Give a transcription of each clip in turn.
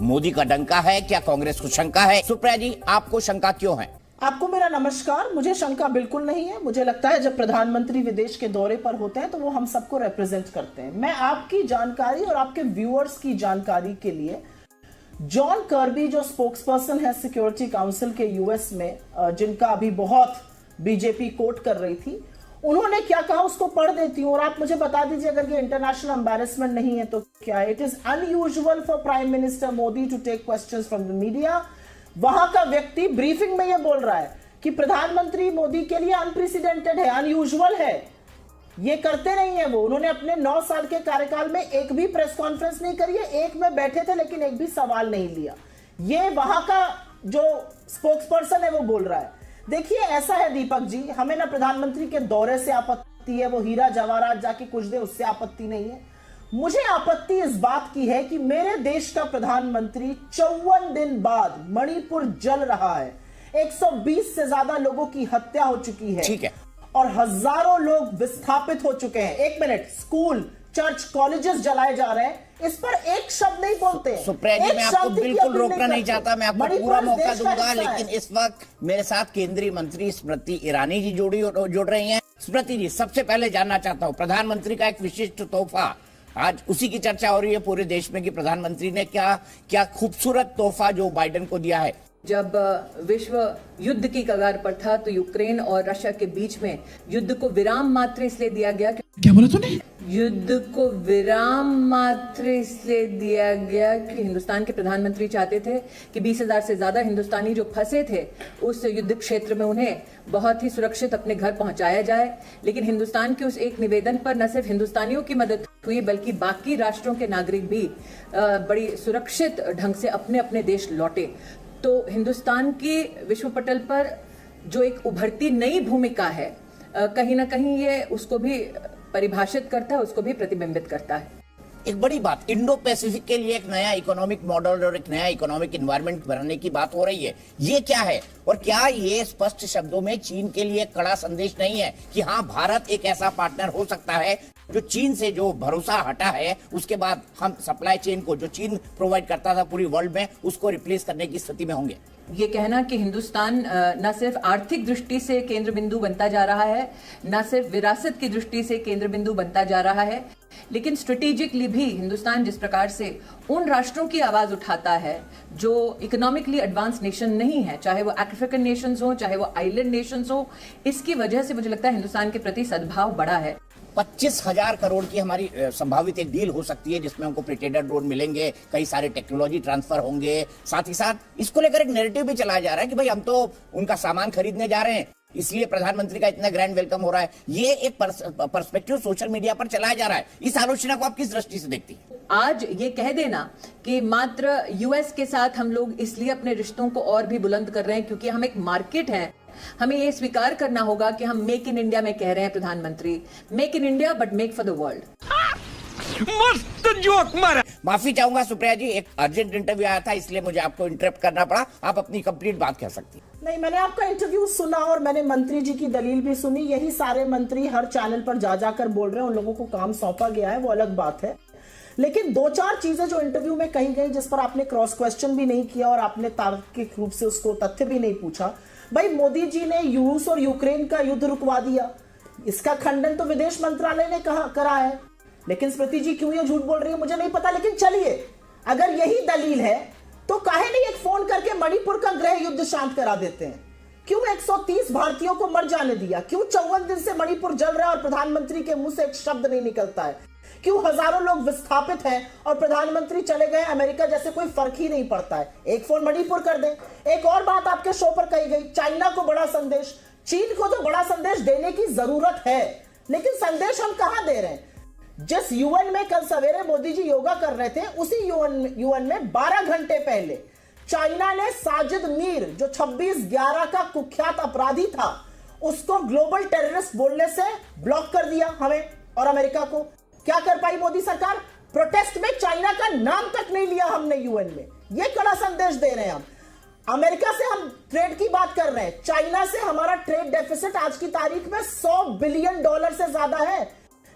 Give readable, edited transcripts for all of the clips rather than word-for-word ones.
मोदी का डंका है, क्या कांग्रेस को शंका है? सुप्रिया जी, आपको शंका क्यों है? आपको मेरा नमस्कार। मुझे शंका बिल्कुल नहीं है। मुझे लगता है जब प्रधानमंत्री विदेश के दौरे पर होते हैं तो वो हम सबको रिप्रेजेंट करते हैं। मैं आपकी जानकारी और आपके व्यूअर्स की जानकारी के लिए जॉन कर्बी जो स्पोक्सपर्सन है सिक्योरिटी काउंसिल के यूएस में, जिनका अभी बहुत बीजेपी कोट कर रही थी, उन्होंने क्या कहा उसको पढ़ देती हूं और आप मुझे बता दीजिए अगर ये इंटरनेशनल एम्बैरेसमेंट नहीं है तो क्या है। It is unusual for prime minister Modi to take questions from the media. वहां का व्यक्ति ब्रीफिंग में यह बोल रहा है कि प्रधानमंत्री मोदी के लिए अनप्रेसिडेंटेड है, अनयूजुअल है, ये करते नहीं है वो। उन्होंने अपने 9 साल के कार्यकाल में एक भी प्रेस कॉन्फ्रेंस नहीं करी है, एक में बैठे थे लेकिन एक भी सवाल नहीं लिया। ये वहां का जो स्पोक्सपर्सन है वो बोल रहा है। देखिए ऐसा है दीपक जी, हमें ना प्रधानमंत्री के दौरे से आपत्ति है, वो हीरा जवाहरात जाके कुछ दे उससे आपत्ति नहीं है। मुझे आपत्ति इस बात की है कि मेरे देश का प्रधानमंत्री 54 दिन बाद मणिपुर जल रहा है, 120 से ज्यादा लोगों की हत्या हो चुकी है, ठीक है, और हजारों लोग विस्थापित हो चुके हैं। एक मिनट, स्कूल, चर्च, कॉलेजेस जलाए जा रहे हैं, इस पर एक शब्द नहीं बोलते। सुप्रिया जी, मैं आपको बिल्कुल रोकना नहीं चाहता, मैं आपको पूरा मौका दूंगा, लेकिन इस वक्त मेरे साथ केंद्रीय मंत्री स्मृति ईरानी जी जुड़ रही हैं। स्मृति जी, सबसे पहले जानना चाहता हूं, प्रधानमंत्री का एक विशिष्ट तोहफा, आज उसी की चर्चा हो रही है पूरे देश में कि प्रधानमंत्री ने क्या खूबसूरत तोहफा जो बाइडेन को दिया है। जब विश्व युद्ध की कगार पर था तो यूक्रेन और रशिया के बीच में युद्ध को विराम मात्र इसलिए दिया गया, क्या बोला तूने? युद्ध को विराम मात्र इसलिए दिया गया कि हिंदुस्तान के प्रधानमंत्री चाहते थे कि 20,000 से ज्यादा हिंदुस्तानी जो फंसे थे उस युद्ध क्षेत्र में उन्हें बहुत ही सुरक्षित अपने घर पहुंचाया जाए। लेकिन हिंदुस्तान के उस एक निवेदन पर न सिर्फ हिंदुस्तानियों की मदद हुई बल्कि बाकी राष्ट्रों के नागरिक भी बड़ी सुरक्षित ढंग से अपने अपने देश लौटे। तो हिंदुस्तान की विश्व पटल पर जो एक उभरती नई भूमिका है, कहीं ना कहीं ये उसको भी परिभाषित करता है, उसको भी प्रतिबिंबित करता है। एक बड़ी बात, इंडो पैसिफिक के लिए एक नया इकोनॉमिक मॉडल और एक नया इकोनॉमिक एनवायरनमेंट बनाने की बात हो रही है, ये क्या है? और क्या ये स्पष्ट शब्दों में चीन के लिए कड़ा संदेश नहीं है कि हाँ, भारत एक ऐसा पार्टनर हो सकता है जो चीन से जो भरोसा हटा है, उसके बाद हम सप्लाई चेन को जो चीन प्रोवाइड करता था पूरी वर्ल्ड में, उसको रिप्लेस करने की स्थिति में होंगे? ये कहना कि हिंदुस्तान न सिर्फ आर्थिक दृष्टि से केंद्र बिंदु बनता जा रहा है, न सिर्फ विरासत की दृष्टि से केंद्र बिंदु बनता जा रहा है, लेकिन स्ट्रेटेजिकली भी हिंदुस्तान जिस प्रकार से उन राष्ट्रों की आवाज उठाता है जो इकोनॉमिकली एडवांस नेशन नहीं है, चाहे वो अफ्रीकन नेशंस हो, चाहे वो आइलैंड नेशंस हो, इसकी वजह से मुझे लगता है हिंदुस्तान के प्रति सद्भाव बढ़ा है। 25,000 करोड़ की हमारी संभावित एक डील हो सकती है जिसमें हमको प्रिटेंडर ड्रोन मिलेंगे, कई सारे टेक्नोलॉजी ट्रांसफर होंगे, साथ ही साथ इसको लेकर एक नैरेटिव भी चलाया जा रहा है कि भाई हम तो उनका सामान खरीदने जा रहे हैं, इसलिए प्रधानमंत्री का इतना ग्रैंड वेलकम हो रहा है। ये एक पर्सपेक्टिव सोशल मीडिया पर चलाया जा रहा है। इस आलोचना को आप किस दृष्टि से देखती हैं? आज ये कह देना कि मात्र यूएस के साथ हम लोग इसलिए अपने रिश्तों को और भी बुलंद कर रहे हैं क्योंकि हम एक मार्केट हैं, हमें ये स्वीकार करना होगा कि हम मेक इन इंडिया में कह रहे हैं प्रधानमंत्री, make in India but make for the world. मस्त जोक मारा। माफी चाहूंगा सुप्रिया जी, एक अर्जेंट इंटरव्यू आया था इसलिए मुझे आपको इंटरप्ट करना पड़ा, आप अपनी कंप्लीट बात कह सकती हैं। नहीं, मैंने आपका इंटरव्यू सुना और मैंने मंत्री जी की दलील भी सुनी। यही सारे मंत्री हर चैनल पर जा जाकर बोल रहे हैं, उन लोगों को काम सौंपा गया है, वो अलग बात है। लेकिन 2-4 चीजें जो इंटरव्यू में कही गई जिस पर आपने क्रॉस क्वेश्चन भी नहीं किया और आपने तार्किक रूप से उसको तथ्य भी नहीं पूछा। भाई, मोदी जी ने रूस और यूक्रेन का युद्ध रुकवा दिया, इसका खंडन तो विदेश मंत्रालय ने करा है। लेकिन स्मृति जी क्यों ये झूठ बोल रही है मुझे नहीं पता, लेकिन चलिए, अगर यही दलील है तो काहे नहीं एक फोन करके मणिपुर का गृह युद्ध शांत करा देते हैं? क्यों 130 भारतीयों को मर जाने दिया? क्यों 54 दिन से मणिपुर जल रहा है और प्रधानमंत्री के मुंह से एक शब्द नहीं निकलता है? क्यों हजारों लोग विस्थापित हैं और प्रधानमंत्री चले गए अमेरिका, जैसे कोई फर्क ही नहीं पड़ता है? एक फोन मणिपुर कर दे। एक और बात आपके शो पर कही गई, चाइना को बड़ा संदेश, चीन को तो बड़ा संदेश देने की जरूरत है, लेकिन संदेश हम कहां दे रहे हैं? जिस यूएन में कल सवेरे मोदी जी योगा कर रहे थे, उसी यूएन में 12 घंटे पहले चाइना ने साजिद मीर, जो 26/11 का कुख्यात अपराधी था, उसको ग्लोबल टेररिस्ट बोलने से ब्लॉक कर दिया हमें और अमेरिका को। क्या कर पाई मोदी सरकार? प्रोटेस्ट में चाइना का नाम तक नहीं लिया हमने यूएन में। यह कड़ा संदेश दे रहे हैं हम। अमेरिका से हम ट्रेड की बात कर रहे हैं, चाइना से हमारा ट्रेड डेफिसिट आज की तारीख में $100 बिलियन से ज्यादा है।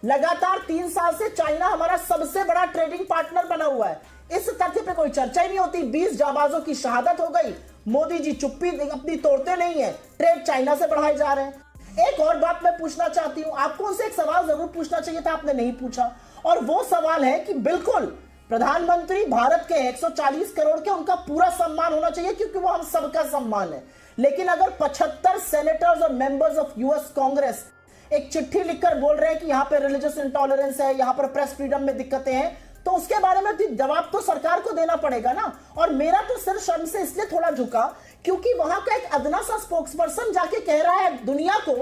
लगातार 3 साल से चाइना हमारा सबसे बड़ा ट्रेडिंग पार्टनर बना हुआ है। इस तथ्य पे कोई चर्चा ही नहीं होती। 20 जाबाजों की शहादत हो गई, मोदी जी चुप्पी अपनी तोड़ते नहीं है, ट्रेड चाइना से बढ़ाए जा रहे हैं। एक और बात मैं पूछना चाहती हूं, आपको उनसे एक सवाल जरूर पूछना चाहिए था, आपने नहीं पूछा, और वो सवाल है कि बिल्कुल प्रधानमंत्री भारत के 140 करोड़ के, उनका पूरा सम्मान होना चाहिए क्योंकि वो हम सबका सम्मान है। लेकिन अगर 75 सेनेटर्स और मेंबर्स ऑफ यूएस कांग्रेस एक चिट्ठी लिखकर बोल रहे हैं कि यहां पे रिलीजियस इंटॉलरेंस है, यहां पर प्रेस फ्रीडम में दिक्कतें हैं, तो उसके बारे में जवाब तो सरकार को देना पड़ेगा ना। और मेरा तो सिर शर्म से इसलिए थोड़ा झुका क्योंकि वहां का एक अदना सा स्पोक्सपर्सन जाके कह रहा है दुनिया को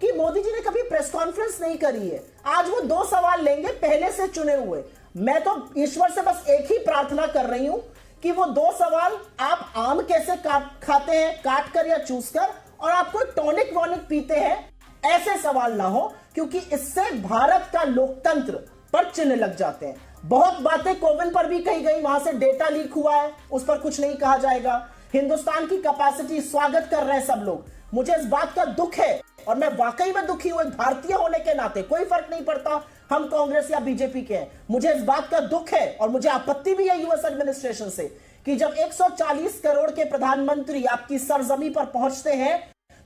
कि मोदी जी ने कभी प्रेस कॉन्फ्रेंस नहीं करी है। आज वो 2 सवाल लेंगे पहले से चुने हुए। मैं तो ईश्वर से बस एक ही प्रार्थना कर रही हूं कि वो 2 सवाल, आप आम कैसे खाते हैं, काट कर या चूस कर, और आप कोई टॉनिक वॉनिक पीते हैं, ऐसे सवाल ना हो, क्योंकि इससे भारत का लोकतंत्र पर चिन्ह लग जाते हैं। बहुत बातें कोविन पर भी कही गई, वहां से डेटा लीक हुआ है, उस पर कुछ नहीं कहा जाएगा। हिंदुस्तान की कैपेसिटी स्वागत कर रहे हैं सब लोग, मुझे इस बात का दुख है और मैं वाकई में दुखी हूं। एक भारतीय होने के नाते कोई फर्क नहीं पड़ता हम कांग्रेस या बीजेपी के हैं, मुझे इस बात का दुख है और मुझे आपत्ति भी है यूएस एडमिनिस्ट्रेशन से कि जब 140 करोड़ के प्रधानमंत्री आपकी सरजमी पर पहुंचते हैं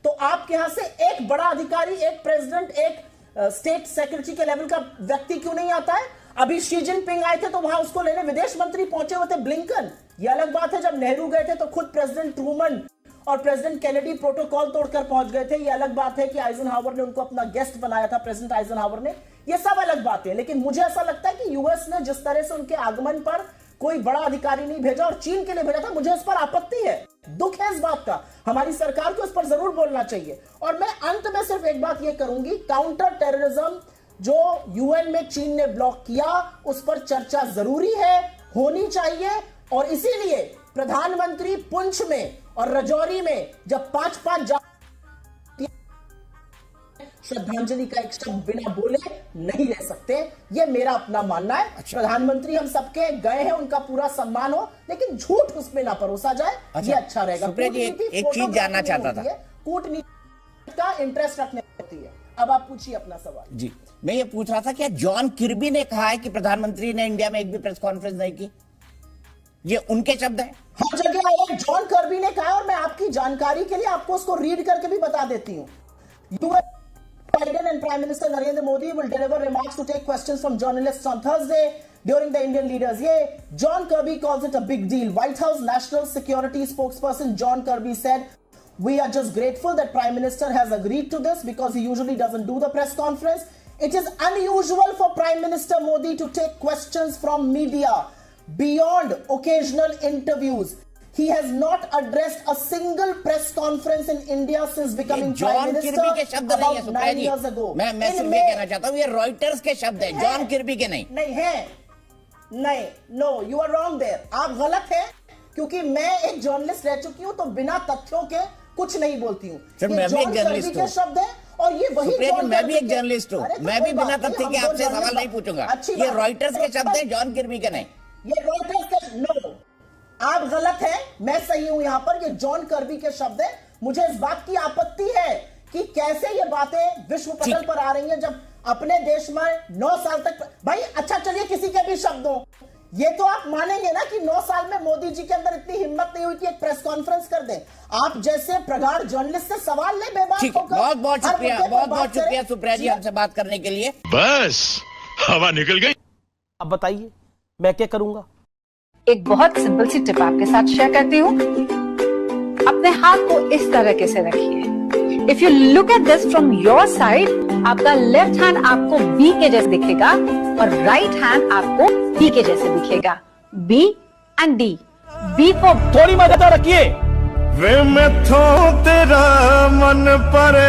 तो आपके यहां से एक बड़ा अधिकारी, एक प्रेसिडेंट, एक स्टेट सेक्रेटरी के लेवल का व्यक्ति क्यों नहीं आता है? अभी शी जिनपिंग आए थे तो वहां उसको लेने विदेश मंत्री पहुंचे हुए थे, ब्लिंकन। ये अलग बात है, जब नेहरू गए थे तो खुद प्रेसिडेंट ट्रूमन और प्रेसिडेंट केनेडी प्रोटोकॉल तोड़कर पहुंच गए थे। ये अलग बात है कि आइजनहावर ने उनको अपना गेस्ट बनाया था, प्रेसिडेंट आइजनहावर ने। ये सब अलग बातें, लेकिन मुझे ऐसा लगता है कि यूएस ने जिस तरह से उनके आगमन पर कोई बड़ा अधिकारी नहीं भेजा और चीन के लिए भेजा था, मुझे इस पर आपत्ति है, दुख है इस बात का। हमारी सरकार को इस पर जरूर बोलना चाहिए। और मैं अंत में सिर्फ एक बात ये करूंगी, काउंटर टेररिज्म जो यूएन में चीन ने ब्लॉक किया, उस पर चर्चा जरूरी है, होनी चाहिए। और इसीलिए प्रधानमंत्री पुंछ में और रजौरी में जब 5-5 श्रद्धांजलि का एक शब्द बिना बोले नहीं रह सकते, ये मेरा अपना मानना है। प्रधानमंत्री हम सबके गए हैं, उनका पूरा सम्मान हो, लेकिन झूठ उसमें ना परोसा जाए, ये अच्छा रहेगा। एक चीज जानना चाहता था, कूटनीति का इंटरेस्ट रखने होती है। अब आप पूछिए अपना सवाल। जी, मैं ये पूछ रहा था कि जॉन किर्बी ने कहा है कि प्रधानमंत्री ने इंडिया में एक भी प्रेस कॉन्फ्रेंस नहीं की, ये उनके शब्द हैं। हर जगह आए जॉन कर्बी ने कहा, और मैं आपकी जानकारी के लिए आपको उसको रीड करके भी बता देती हूँ। Biden and Prime Minister Narendra Modi will deliver remarks to take questions from journalists on Thursday during the Indian Leaders' Day. John Kirby calls it a big deal. White House National Security spokesperson John Kirby said, "We are just grateful that Prime Minister has agreed to this because he usually doesn't do the press conference. It is unusual for Prime Minister Modi to take questions from media beyond occasional interviews. He has not addressed a single press conference in India since becoming Prime Minister किर्बी के शब्द नहीं है, about 9 years ago." मैं सिर्फ ये कहना चाहता हूँ, ये रॉयटर्स के शब्द हैं, जॉन किर्बी के नहीं। नहीं है, नहीं, no, you are wrong there, आप गलत हैं, क्योंकि मैं एक जर्नलिस्ट रह चुकी हूँ तो बिना तथ्यों के कुछ नहीं बोलती हूँ। मैं भी एक जर्नलिस्ट हूँ, शब्द है और ये वही मैं भी एक जर्नलिस्ट हूँ, मैं भी बिना तथ्य के आपसे सवाल नहीं पूछूंगा। ये रॉयटर्स के शब्द हैं, जॉन किर्बी के नहीं। ये रॉयटर्स के, नो, आप गलत हैं, मैं सही हूं यहां पर। ये जॉन कर्बी के शब्द है। मुझे इस बात की आपत्ति है कि कैसे ये बातें विश्व पटल पर आ रही हैं जब अपने देश में 9 साल तक। भाई अच्छा, चलिए किसी के भी शब्दों, ये तो आप मानेंगे ना कि 9 साल में मोदी जी के अंदर इतनी हिम्मत नहीं हुई कि एक प्रेस कॉन्फ्रेंस कर दें। आप जैसे प्रगाढ़ जर्नलिस्ट से सवाल ले बेबाक होकर। बहुत बहुत शुक्रिया, बहुत बहुत शुक्रिया सुप्रिया जी हमसे बात करने के लिए। बस हवा निकल गई। अब बताइए मैं क्या करूंगा? एक बहुत सिंपल सी टिप आपके साथ शेयर करती हूँ। अपने हाथ को इस तरीके से रखिए। If you look at this from your side, आपका लेफ्ट हैंड आपको बी के जैसे दिखेगा और राइट हैंड आपको डी के जैसे दिखेगा। B and D. B for थोड़ी मदद रखिए। वे मैं तेरा मन पर